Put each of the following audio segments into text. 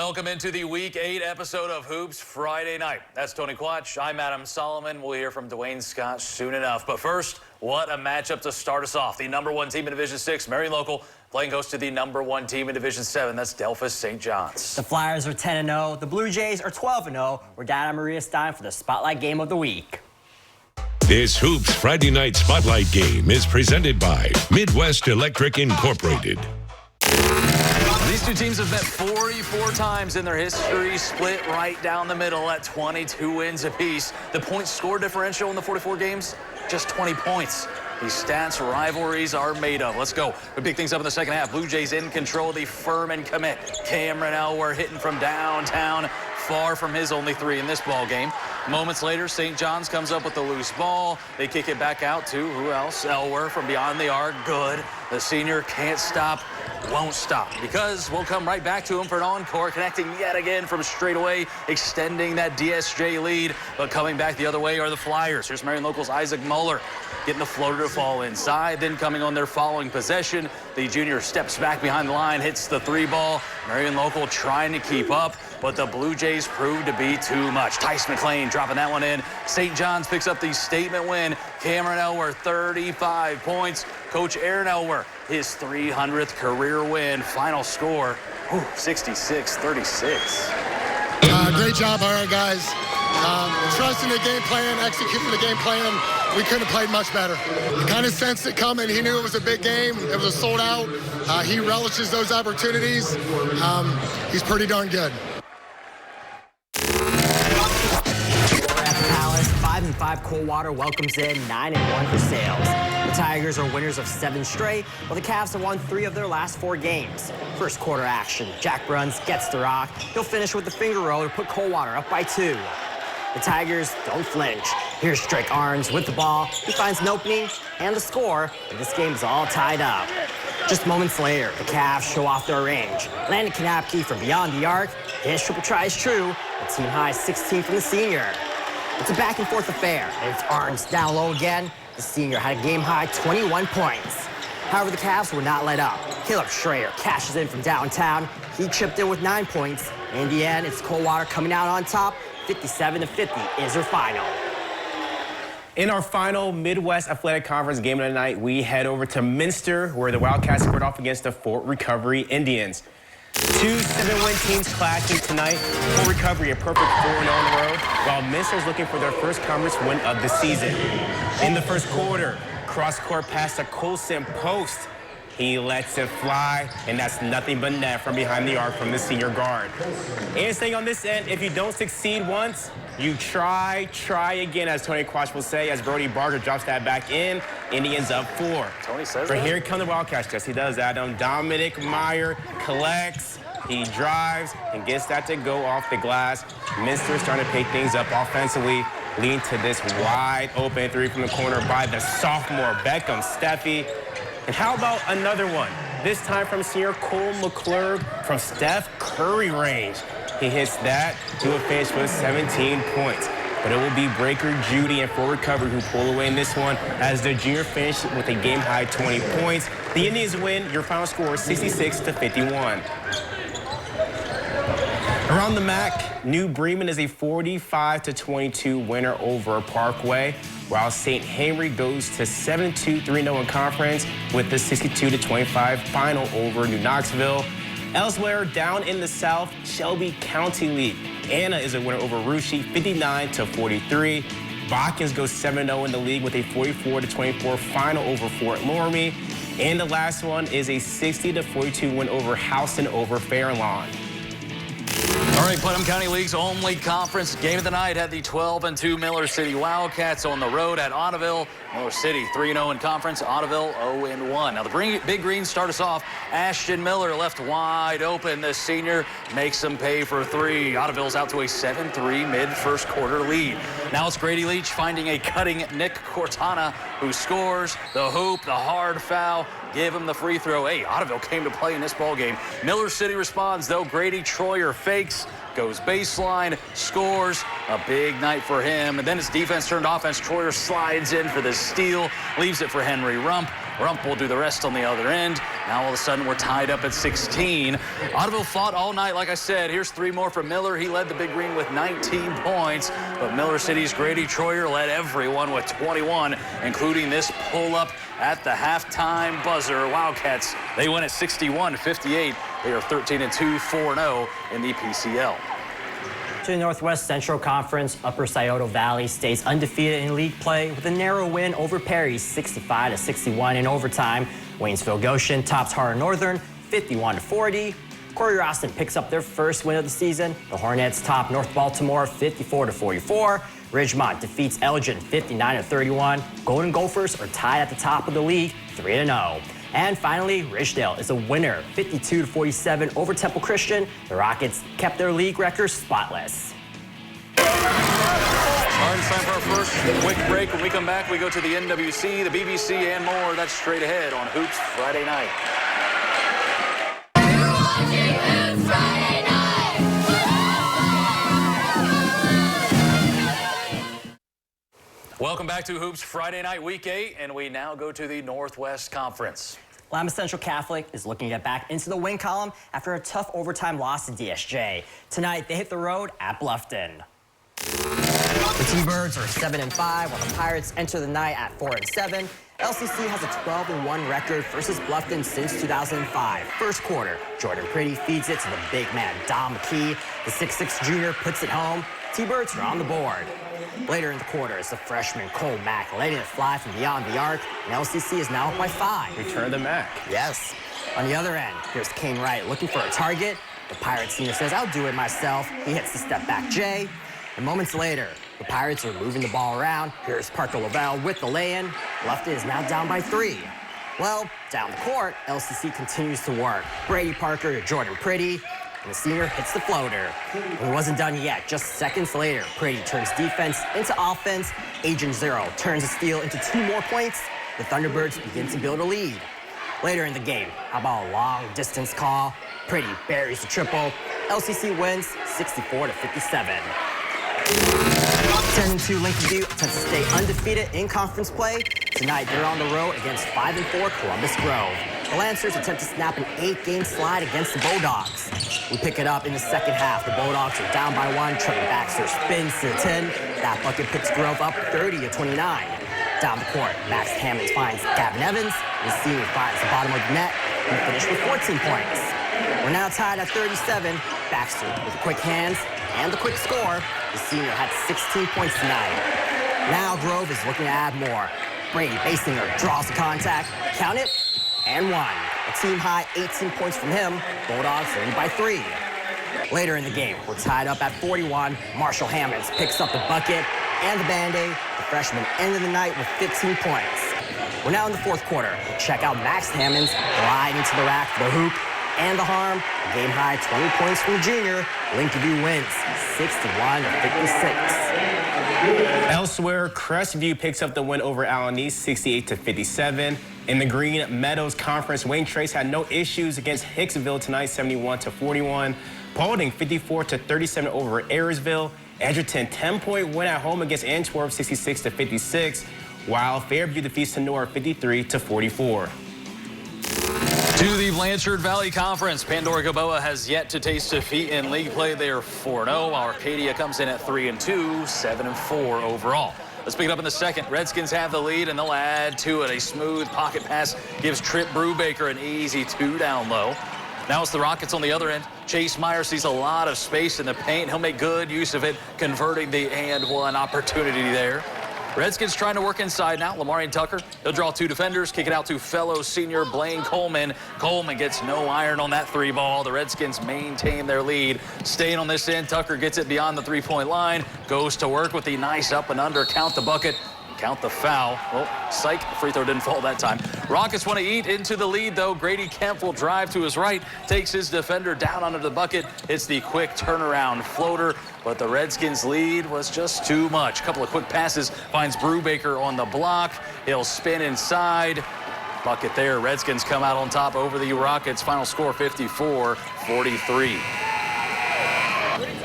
Welcome into the Week 8 episode of Hoops Friday Night. That's Tony Quach. I'm Adam Solomon. We'll hear from Dwayne Scott soon enough. But first, what a matchup to start us off. The #1 team in Division 6, Marion Local, playing host to the #1 team in Division 7. That's Delphos St. John's. The Flyers are 10-0. The Blue Jays are 12-0. We're down at Maria Stein for the Spotlight Game of the Week. This Hoops Friday Night Spotlight Game is presented by Midwest Electric Incorporated. These two teams have met 44 times in their history, split right down the middle at 22 wins apiece. The point score differential in the 44 games, just 20 points. These stats rivalries are made of. Let's go. We pick things up in the second half. Blue Jays in control. The Furman commit. Cameron Elwer hitting from downtown, far from his only 3 in this ball game. Moments later, St. John's comes up with the loose ball. They kick it back out to who else? Elwer from beyond the arc. Good. The senior can't stop, won't stop, because we'll come right back to him for an encore, connecting yet again from straight away, extending that DSJ lead. But coming back the other way are the Flyers. Here's Marion Local's Isaac Muller getting the floater to fall inside. Then coming on their following possession, the junior steps back behind the line, hits the 3 ball. Marion Local trying to keep up, but the Blue Jays proved to be too much. Tice McLean dropping that one in. St. John's picks up the statement win. Cameron Elwer, 35 points. Coach Aaron Elwer, his 300th career win. Final score, 66-36. Great job, all right, guys. Trusting the game plan, executing the game plan. We couldn't have played much better. He kind of sensed it coming. He knew it was a big game. It was a sold out. He relishes those opportunities. He's pretty darn good. At the Palace, 5-5 Coldwater welcomes in 9-1 for Sales. The Tigers are winners of 7 straight, while the Cavs have won 3 of their last 4 games. First quarter action. Jack Bruns gets the rock. He'll finish with the finger roll to put Coldwater up by 2. The Tigers don't flinch. Here's Drake Arns with the ball. He finds an opening and the score, and this game is all tied up. Just moments later, the Cavs show off their range. Landon Kanapke from beyond the arc. His triple try is true. A team high 16 from the senior. It's a back-and-forth affair, and it's Arns down low again. The senior had a game-high 21 points. However, the Cavs were not let up. Caleb Schrader cashes in from downtown. He chipped in with 9 points. In the end, it's Coldwater coming out on top. 57-50 is their final. In our final Midwest Athletic Conference game of the night, we head over to Minster, where the Wildcats squared off against the Fort Recovery Indians. 2 7-win teams clashing tonight. Fort Recovery a perfect 4-0 in a row, while Minster's looking for their first conference win of the season. In the first quarter, cross-court pass to Colson Post. He lets it fly, and that's nothing but net from behind the arc from the senior guard. And staying on this end, if you don't succeed once, you try again, as Tony Quach will say, as Brody Barger drops that back in. Indians up 4. Tony says but that. Here come the Wildcats. Yes, he does that. Dominic Meyer collects, he drives, and gets that to go off the glass. Minster starting to pick things up offensively, leading to this wide open 3 from the corner by the sophomore Beckham Steffi. And how about another one? This time from senior Cole McClurg from Steph Curry range. He hits that to a finish with 17 points. But it will be Breaker Judy and Fort Recovery who pull away in this one as the junior finished with a game-high 20 points. The Indians win. Your final score is 66-51. Around the MAC, New Bremen is a 45-22 winner over Parkway, while St. Henry goes to 7-2, 3-0 in conference with the 62-25 final over New Knoxville. Elsewhere, down in the South, Shelby County League. Anna is a winner over Russia, 59-43. Botkins goes 7-0 in the league with a 44-24 final over Fort Loramie. And the last one is a 60-42 win over Houston over Fairlawn. All right, Putnam County League's only conference game of the night had the 12-2 Miller City Wildcats on the road at Ottoville. Miller City 3-0 in conference, Ottoville 0-1. Now the Big Greens start us off. Ashton Miller left wide open. The senior makes them pay for 3. Ottoville's out to a 7-3 mid-first quarter lead. Now it's Grady Leach finding a cutting Nick Cortana, who scores the hoop, the hard foul. Give him the free throw. Hey, Ottoville came to play in this ball game. Miller City responds, though. Grady Troyer fakes, goes baseline, scores. A big night for him. And then his defense turned offense. Troyer slides in for the steal, leaves it for Henry Rump. Rump will do the rest on the other end. Now all of a sudden we're tied up at 16. Ottoville fought all night, like I said. Here's 3 more from Miller. He led the Big Green with 19 points, but Miller City's Grady Troyer led everyone with 21, including this pull-up at the halftime buzzer. Wildcats, they win at 61-58. They are 13-2, 4-0 in the PCL. To the Northwest Central Conference, Upper Scioto Valley stays undefeated in league play with a narrow win over Perry, 65-61 in overtime. Waynesville Goshen tops Harder Northern, 51-40. Corey Austin picks up their first win of the season. The Hornets top North Baltimore, 54-44. Ridgemont defeats Elgin, 59-31. Golden Gophers are tied at the top of the league, 3-0. And finally, Ridgedale is a winner, 52-47 over Temple Christian. The Rockets kept their league record spotless. All right, it's time for our first quick break. When we come back, we go to the NWC, the BBC, and more. That's straight ahead on Hoops Friday Night. You're watching Hoops Friday Night. Welcome back to Hoops Friday Night, Week 8, and we now go to the Northwest Conference. Lima Central Catholic is looking to get back into the win column after a tough overtime loss to DSJ. Tonight, they hit the road at Bluffton. The T-Birds are 7-5, while the Pirates enter the night at 4-7. LCC has a 12-1 record versus Bluffton since 2005. First quarter, Jordan Pretty feeds it to the big man, Dom McKee. The 6'6 junior puts it home. T-Birds are on the board. Later in the quarter, it's the freshman Cole Mack letting it fly from beyond the arc, and LCC is now up by 5. Return to Mack. Yes. On the other end, here's Kane Wright looking for a target. The Pirates senior says, "I'll do it myself." He hits the step back J. And moments later, the Pirates are moving the ball around. Here's Parker Lavelle with the lay-in. Lufton is now down by 3. Well, down the court, LCC continues to work. Brady Parker to Jordan Pretty. And the senior hits the floater. He wasn't done yet. Just seconds later, Pretty turns defense into offense. Agent Zero turns a steal into 2 more points. The Thunderbirds begin to build a lead. Later in the game, how about a long-distance call? Pretty buries the triple. LCC wins 64-57. 10-2 Lincoln View attempts to stay undefeated in conference play. Tonight, they're on the road against 5-4 Columbus Grove. The Lancers attempt to snap an 8-game slide against the Bulldogs. We pick it up in the second half. The Bulldogs are down by 1. Trevor Baxter spins to the 10. That bucket picks Grove up 30-29. Down the court, Max Hammonds finds Gavin Evans. The senior finds the bottom of the net and finished with 14 points. We're now tied at 37. Baxter with the quick hands and the quick score. The senior had 16 points tonight. Now Grove is looking to add more. Brady Basinger draws the contact, count it, and 1. A team high 18 points from him. Bulldogs lead by 3. Later in the game, we're tied up at 41. Marshall Hammonds picks up the bucket and the Band-Aid. The freshman ended the night with 15 points. We're now in the fourth quarter. Check out Max Hammonds gliding to the rack for the hoop and the harm. A game high 20 points from the junior. Lincoln View wins 61-56. Elsewhere, Crestview picks up the win over Allen East, 68-57. In the Green Meadows Conference, Wayne Trace had no issues against Hicksville tonight, 71-41. Paulding, 54-37 over Ayersville. Edgerton, 10-point win at home against Antwerp, 66-56. While Fairview defeats Sonora, 53-44. To the Blanchard Valley Conference, Pandora Gaboa has yet to taste defeat in league play. They are 4-0. Arcadia comes in at 3-2, 7-4 overall. Let's pick it up in the second. Redskins have the lead, and they'll add to it. A smooth pocket pass gives Trip Brubaker an easy 2 down low. Now it's the Rockets on the other end. Chase Meyer sees a lot of space in the paint. He'll make good use of it, converting the and-one opportunity there. Redskins trying to work inside now. Lamarian Tucker, he'll draw 2 defenders, kick it out to fellow senior Blaine Coleman. Coleman gets no iron on that 3 ball. The Redskins maintain their lead. Staying on this end, Tucker gets it beyond the 3-point line, goes to work with the nice up and under, count the bucket, count the foul. Well, psych, free throw didn't fall that time. Rockets want to eat into the lead, though. Grady Kemp will drive to his right, takes his defender down under the bucket. It's the quick turnaround floater, but the Redskins' lead was just too much. A couple of quick passes, finds Brubaker on the block. He'll spin inside. Bucket there. Redskins come out on top over the Rockets. Final score 54-43.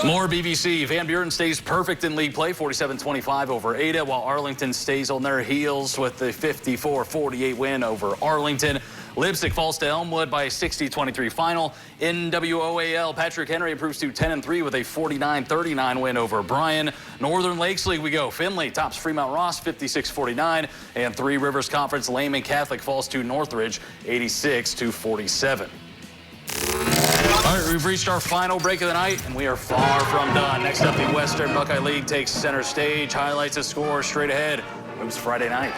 More BBC. Van Buren stays perfect in league play, 47-25 over Ada, while Arlington stays on their heels with the 54-48 win over Arlington. Lipstick falls to Elmwood by a 60-23 final. NWOAL, Patrick Henry improves to 10-3 with a 49-39 win over Bryan. Northern Lakes League we go. Finley tops Fremont Ross 56-49, and Three Rivers Conference Lehman Catholic falls to Northridge 86-47. All right, we've reached our final break of the night, and we are far from done. Next up, the Western Buckeye League takes center stage. Highlights and scores straight ahead. Hoops Friday night.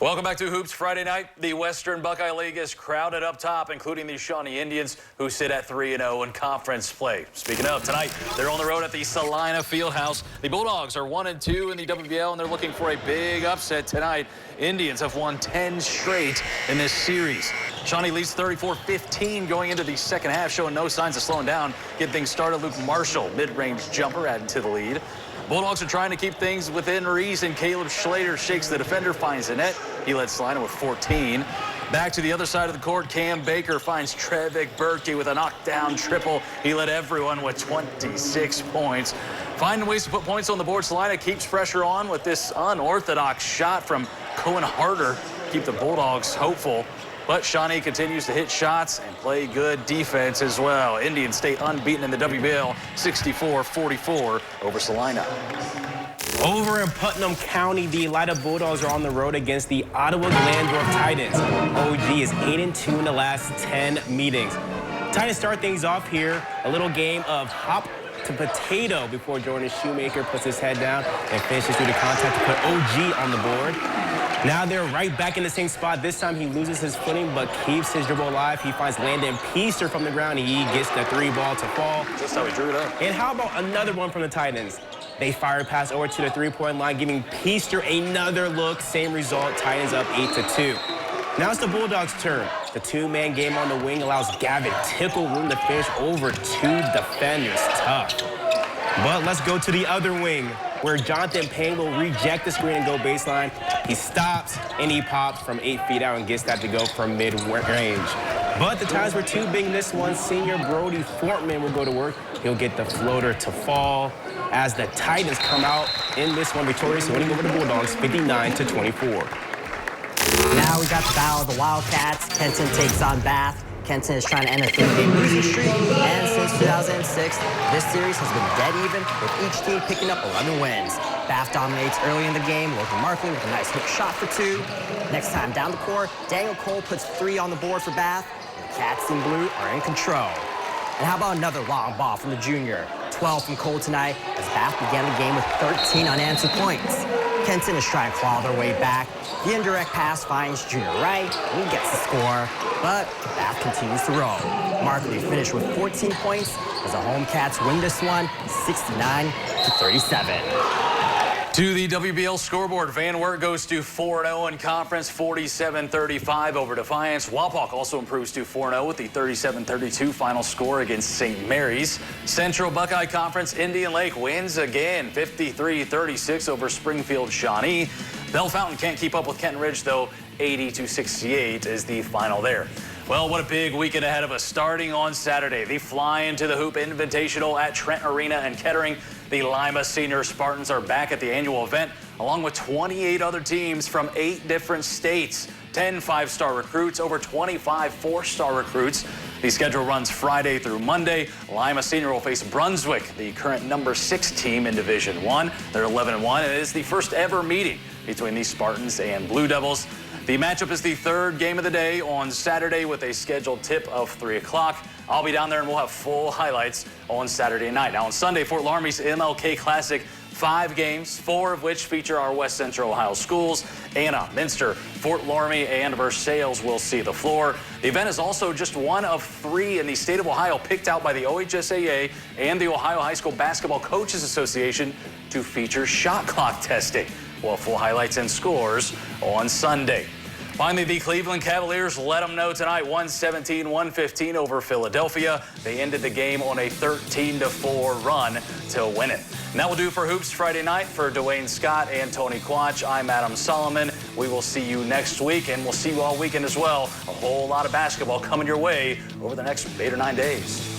Welcome back to Hoops Friday night. The Western Buckeye League is crowded up top, including the Shawnee Indians, who sit at 3-0 in conference play. Speaking of, tonight, they're on the road at the Salina Fieldhouse. The Bulldogs are 1-2 in the WBL, and they're looking for a big upset tonight. Indians have won 10 straight in this series. Shawnee leads 34-15 going into the second half, showing no signs of slowing down. Get things started, Luke Marshall, mid-range jumper, adding to the lead. Bulldogs are trying to keep things within reason. Caleb Schlater shakes the defender, finds the net. He led Salina with 14. Back to the other side of the court, Cam Baker finds Trevick Berkey with a knockdown triple. He led everyone with 26 points. Finding ways to put points on the board, Salina keeps pressure on with this unorthodox shot from Cohen Harder. Keep the Bulldogs hopeful. But Shawnee continues to hit shots and play good defense as well. Indians stay unbeaten in the WBL, 64-44 over Salina. Over in Putnam County, the Elida Bulldogs are on the road against the Ottawa Glandorf Titans. OG is 8-2 in the last 10 meetings. Titans start things off here, a little game of hop to potato before Jordan Shoemaker puts his head down and finishes through the contact to put OG on the board. Now they're right back in the same spot. This time he loses his footing but keeps his dribble alive. He finds Landon Peaster from the ground. He gets the three ball to fall. Just how he drew it up. And how about another one from the Titans? They fire pass over to the three-point line, giving Peaster another look. Same result, Titans up 8-2. Now it's the Bulldogs' turn. The two-man game on the wing allows Gavin Tickle room to finish over two defenders. Tough. But let's go to the other wing, where Jonathan Payne will reject the screen and go baseline. He stops and he pops from 8 feet out and gets that to go from mid-range. But the Titans were too big in this one. Senior Brody Fortman will go to work. He'll get the floater to fall as the Titans come out in this one victorious, winning over the Bulldogs 59-24. Now we got the battle of the Wildcats. Kenton takes on Bath. Kenton is trying to end a 3-game losing streak, and since 2006, this series has been dead even, with each team picking up 11 wins. Bath dominates early in the game, Logan Markley with a nice hook shot for 2. Next time down the court, Daniel Cole puts 3 on the board for Bath, and the Cats in blue are in control. And how about another long ball from the junior? 12 from Cole tonight, as Bath began the game with 13 unanswered points. Kenton is trying to claw their way back. The indirect pass finds Junior Wright, and he gets the score, but Bath continues to roll. Markley finished with 14 points as the home Cats win this one 69-37. To the WBL scoreboard, Van Wert goes to 4-0 in conference, 47-35 over Defiance. Wapak also improves to 4-0 with the 37-32 final score against St. Mary's. Central Buckeye Conference, Indian Lake wins again, 53-36 over Springfield Shawnee. Bell Fountain can't keep up with Kenton Ridge, though. 80-68 is the final there. Well, what a big weekend ahead of us. Starting on Saturday, the Fly Into the Hoop Invitational at Trent Arena and Kettering. The Lima Senior Spartans are back at the annual event, along with 28 other teams from 8 different states. 10 5-star recruits, over 25 4-star recruits. The schedule runs Friday through Monday. Lima Senior will face Brunswick, the current number 6 team in Division I. They're 11-1, and it is the first ever meeting between the Spartans and Blue Devils. The matchup is the third game of the day on Saturday with a scheduled tip of 3 o'clock. I'll be down there and we'll have full highlights on Saturday night. Now on Sunday, Fort Laramie's MLK Classic, 5 games, 4 of which feature our West Central Ohio schools. Anna, Minster, Fort Laramie, and Versailles will see the floor. The event is also just one of 3 in the state of Ohio picked out by the OHSAA and the Ohio High School Basketball Coaches Association to feature shot clock testing. We'll have full highlights and scores on Sunday. Finally, the Cleveland Cavaliers let them know tonight, 117-115 over Philadelphia. They ended the game on a 13-4 run to win it. And that will do for Hoops Friday night. For Dwayne Scott and Tony Quach, I'm Adam Solomon. We will see you next week, and we'll see you all weekend as well. A whole lot of basketball coming your way over the next 8 or 9 days.